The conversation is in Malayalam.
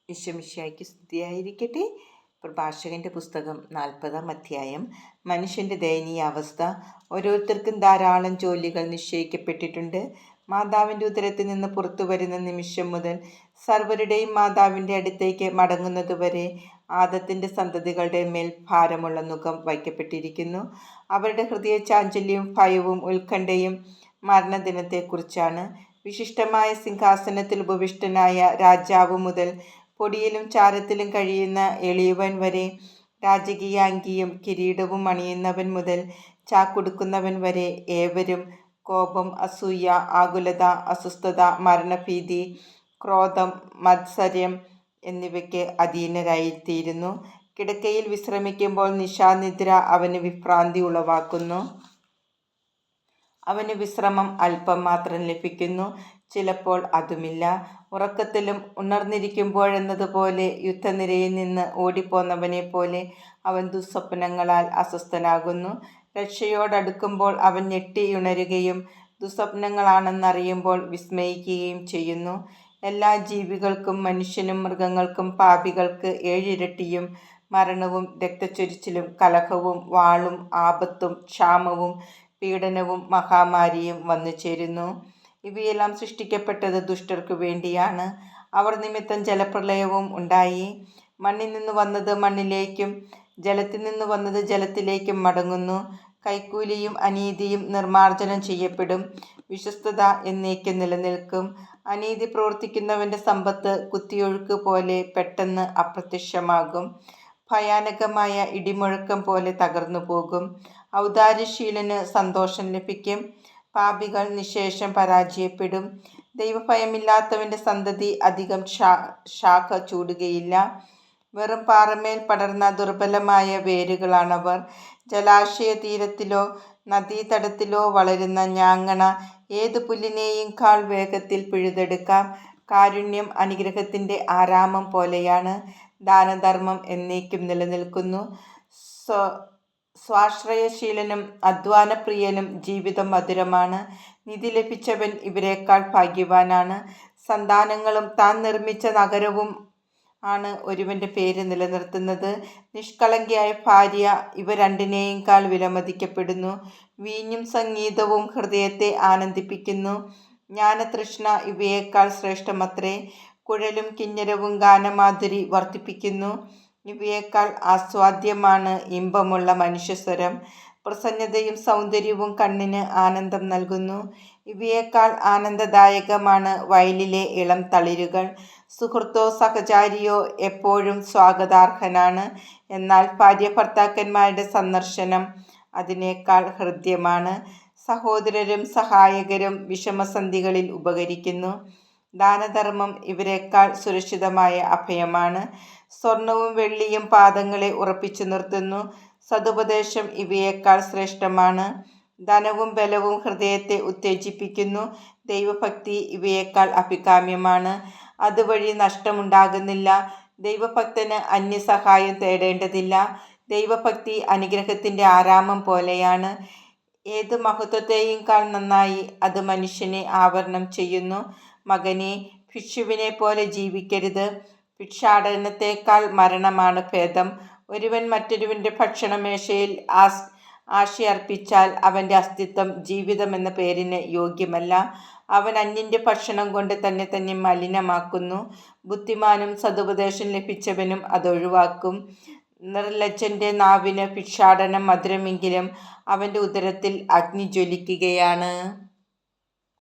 ഈശോമിശിഹായ്ക്ക് സ്തുതിയായിരിക്കട്ടെ. പ്രഭാഷകന്റെ പുസ്തകം 40-ാം അധ്യായം. മനുഷ്യന്റെ ദയനീയ അവസ്ഥ. ഓരോരുത്തർക്കും ധാരാളം ജോലികൾ നിശ്ചയിക്കപ്പെട്ടിട്ടുണ്ട്. മാതാവിൻ്റെ ഉദരത്തിൽ നിന്ന് പുറത്തു വരുന്ന നിമിഷം മുതൽ സർവരുടെയും മാതാവിൻ്റെ അടുത്തേക്ക് മടങ്ങുന്നതുവരെ ആദത്തിൻ്റെ സന്തതികളുടെ മേൽ ഭാരമുള്ള നുകം വയ്ക്കപ്പെട്ടിരിക്കുന്നു. അവരുടെ ഹൃദയ ചാഞ്ചല്യവും ഭയവും ഉത്കണ്ഠയും മരണദിനത്തെക്കുറിച്ചാണ്. വിശിഷ്ടമായ സിംഹാസനത്തിൽ ഉപവിഷ്ടനായ രാജാവ് മുതൽ പൊടിയിലും ചാരത്തിലും കഴിയുന്ന എളിയവൻ വരെ, രാജകീയ അങ്കിയും കിരീടവും അണിയുന്നവൻ മുതൽ ചാക്കുടുക്കുന്നവൻ വരെ ഏവരും കോപം, അസൂയ, ആകുലത, അസ്വസ്ഥത, മരണഭീതി, ക്രോധം, മത്സര്യം എന്നിവയ്ക്ക് അധീനരായിത്തീരുന്നു. കിടക്കയിൽ വിശ്രമിക്കുമ്പോൾ നിശാനിദ്ര അവന് വിഭ്രാന്തി ഉളവാക്കുന്നു. അവന് വിശ്രമം അല്പം മാത്രം ലഭിക്കുന്നു, ചിലപ്പോൾ അതുമില്ല. ഉറക്കത്തിലും ഉണർന്നിരിക്കുമ്പോഴെന്നതുപോലെ യുദ്ധനിരയിൽ നിന്ന് ഓടിപ്പോന്നവനെ പോലെ അവൻ ദുസ്വപ്നങ്ങളാൽ അസ്വസ്ഥനാകുന്നു. രക്ഷയോടടുക്കുമ്പോൾ അവൻ ഞെട്ടിയുണരുകയും ദുസ്വപ്നങ്ങളാണെന്നറിയുമ്പോൾ വിസ്മയിക്കുകയും ചെയ്യുന്നു. എല്ലാ ജീവികൾക്കും, മനുഷ്യനും മൃഗങ്ങൾക്കും, പാപികൾക്ക് 7 ഇരട്ടിയും മരണവും രക്തച്ചൊരിച്ചിലും കലഹവും വാളും ആപത്തും ക്ഷാമവും പീഡനവും മഹാമാരിയും വന്നു ചേരുന്നു. ഇവയെല്ലാം സൃഷ്ടിക്കപ്പെട്ടത് ദുഷ്ടർക്കു വേണ്ടിയാണ്. അവർ നിമിത്തം ജലപ്രളയവും ഉണ്ടായി. മണ്ണിൽ നിന്ന് വന്നത് മണ്ണിലേക്കും ജലത്തിൽ നിന്ന് വന്നത് ജലത്തിലേക്കും മടങ്ങുന്നു. കൈക്കൂലിയും അനീതിയും നിർമ്മാർജ്ജനം ചെയ്യപ്പെടും. വിശ്വസ്തത എന്നേക്കും നിലനിൽക്കും. അനീതി പ്രവർത്തിക്കുന്നവൻ്റെ സമ്പത്ത് കുത്തിയൊഴുക്ക് പോലെ പെട്ടെന്ന് അപ്രത്യക്ഷമാകും. ഭയാനകമായ ഇടിമുഴക്കം പോലെ തകർന്നു പോകും. ഔദാര്യശീലന് സന്തോഷം ലഭിക്കും. പാപികൾ നിശേഷം പരാജയപ്പെടും. ദൈവഭയമില്ലാത്തവൻ്റെ സന്തതി അധികം ശാഖ ചൂടുകയില്ല. വെറും പാറമേൽ പടർന്ന ദുർബലമായ വേരുകളാണവർ. ജലാശയ തീരത്തിലോ നദീതടത്തിലോ വളരുന്ന ഞാങ്ങണ ഏതു പുല്ലിനെയും കാൾ വേഗത്തിൽ പിഴുതെടുക്കാം. കാരുണ്യം അനുഗ്രഹത്തിൻ്റെ ആരാമം പോലെയാണ്. ദാനധർമ്മം എന്നേക്കും നിലനിൽക്കുന്നു. സ്വാശ്രയശീലനും അധ്വാനപ്രിയനും ജീവിതം മധുരമാണ്. നിധി ലഭിച്ചവൻ ഇവരെക്കാൾ ഭാഗ്യവാനാണ്. സന്താനങ്ങളും താൻ നിർമ്മിച്ച നഗരവും ആണ് ഒരുവൻ്റെ പേര് നിലനിർത്തുന്നത്. നിഷ്കളങ്കയായ ഭാര്യ ഇവ രണ്ടിനേക്കാൾ വിലമതിക്കപ്പെടുന്നു. വീഞ്ഞും സംഗീതവും ഹൃദയത്തെ ആനന്ദിപ്പിക്കുന്നു. ജ്ഞാനതൃഷ്ണ ഇവയേക്കാൾ ശ്രേഷ്ഠമത്രേ. കുഴലും കിന്നരവും ഗാനമാധുരി വർദ്ധിപ്പിക്കുന്നു. ഇവയേക്കാൾ ആസ്വാദ്യമാണ് ഇമ്പമുള്ള മനുഷ്യസ്വരം. പ്രസന്നതയും സൗന്ദര്യവും കണ്ണിന് ആനന്ദം നൽകുന്നു. ഇവയേക്കാൾ ആനന്ദദായകമാണ് വയലിലെ ഇളം തളിരുകൾ. സുഹൃത്തോ സഹചാരിയോ എപ്പോഴും സ്വാഗതാർഹനാണ്. എന്നാൽ ഭാര്യ ഭർത്താക്കന്മാരുടെ സന്ദർശനം അതിനേക്കാൾ ഹൃദ്യമാണ്. സഹോദരരും സഹായകരും വിഷമസന്ധികളിൽ ഉപകരിക്കുന്നു. ദാനധർമ്മം ഇവരെക്കാൾ സുരക്ഷിതമായ അഭയമാണ്. സ്വർണവും വെള്ളിയും പാദങ്ങളെ ഉറപ്പിച്ചു നിർത്തുന്നു. സതുപദേശം ഇവയേക്കാൾ ശ്രേഷ്ഠമാണ്. ധനവും ബലവും ഹൃദയത്തെ ഉത്തേജിപ്പിക്കുന്നു. ദൈവഭക്തി ഇവയേക്കാൾ അഭികാമ്യമാണ്. അതുവഴി നഷ്ടമുണ്ടാകുന്നില്ല. ദൈവഭക്തന് അന്യസഹായം തേടേണ്ടതില്ല. ദൈവഭക്തി അനുഗ്രഹത്തിൻ്റെ ആരാമം പോലെയാണ്. ഏത് മഹത്വത്തെയുംക്കാൾ നന്നായി അത് മനുഷ്യനെ ആവരണം ചെയ്യുന്നു. മകനെ, ഭിക്ഷുവിനെ പോലെ ജീവിക്കരുത്. ഭിക്ഷാടനത്തേക്കാൾ മരണമാണ് ഭേദം. ഒരുവൻ മറ്റൊരുവൻ്റെ ഭക്ഷണമേശയിൽ ആശയർപ്പിച്ചാൽ അവൻ്റെ അസ്തിത്വം ജീവിതമെന്ന പേരിന് യോഗ്യമല്ല. അവൻ അന്യൻ്റെ ഭക്ഷണം കൊണ്ട് തന്നെ മലിനമാക്കുന്നു. ബുദ്ധിമാനും സതുപദേശം ലഭിച്ചവനും അതൊഴിവാക്കും. നിർലജ്ജൻ്റെ നാവിന് ഭിക്ഷാടനം മധുരമെങ്കിലും അവൻ്റെ ഉദരത്തിൽ അഗ്നി ജ്വലിക്കുകയാണ്.